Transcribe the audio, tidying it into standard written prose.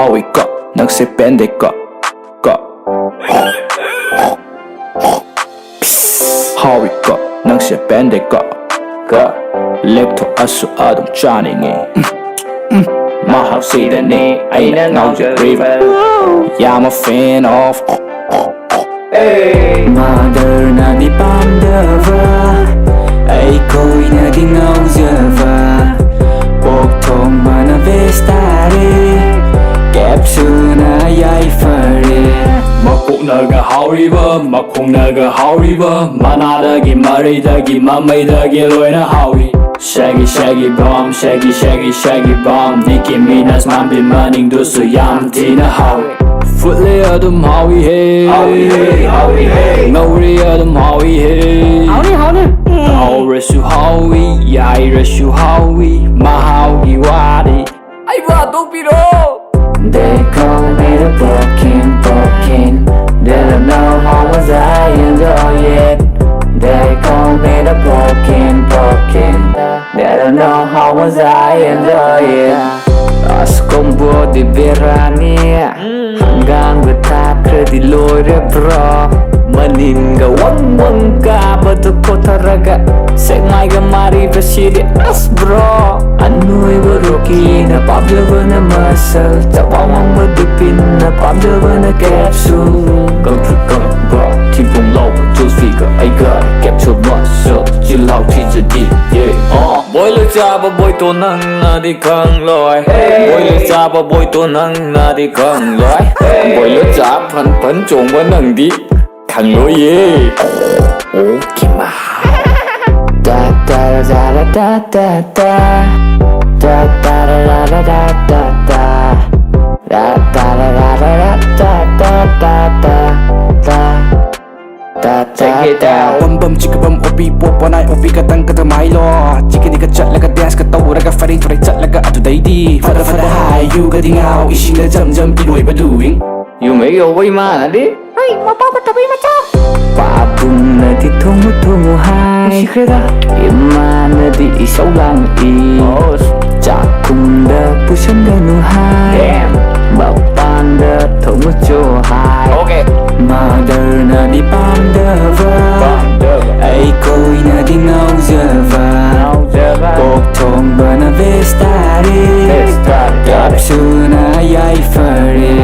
Howie got nang se pende got Howie got nang se pende got Lecto asu adum chaningi Mahal say the name aina ngaujariba Yeah, I'm a fan of Mother na di pamdava Ay ko'y naging ngaujava Pogtong mana vestare Capsule na yaifare Makuknaga hauriba, makuknaga hauriba Manadagi maridagi mamaydagi loina hauri Shaggy shaggy bomb, shaggy shaggy shaggy bomb Nicki Minaj man be maning dusu yam tina hauri Footly adum hawi hey Ngawri adum hawi hey Aurasu hawi, yairasu hawi Mahaugi wadi Ay ba tupiro They call me the broken They don't know how was I enjoy it They call me the broken They don't know how was I enjoy it Askombo di berani Hanggang betakre di lore bro Manin ga wang ka batu kotaraga Sengai ga mari bersiri as bro Anui beruki na pabjaba na muscle Tawang madupin na pabjaba na capsule Go to go bro Tipong low juice figure I got it capsule muscle Chill out teacher deep yeah Boy lực cha ba boy to nang na di khang loi Boy lực cha ba boy to nang na di khang loi Boy lực cha phấn trộn ba nang di khang loi ye Okay ma Da da da da da da da Da da da da da da da Da da da da da da da da da Take it down Bum bum chicka bum opi popanai opi katang katamai lo Chicka di ka chat laga dance ka tauraga faring turay chat laga atuday di Fada fada hai yu ka dingaw ising na jam jam pinuay baduing You make your way man adi Ay mapapatabi macha Paabong na di tungo hai Ima na di isaw lang i Chakong da pusang ganu hai Bapanda tungo cho hai Mother na di pamdava Ay ko'y naging ngaujava Pogtong ba na vestare Capsule na yaifare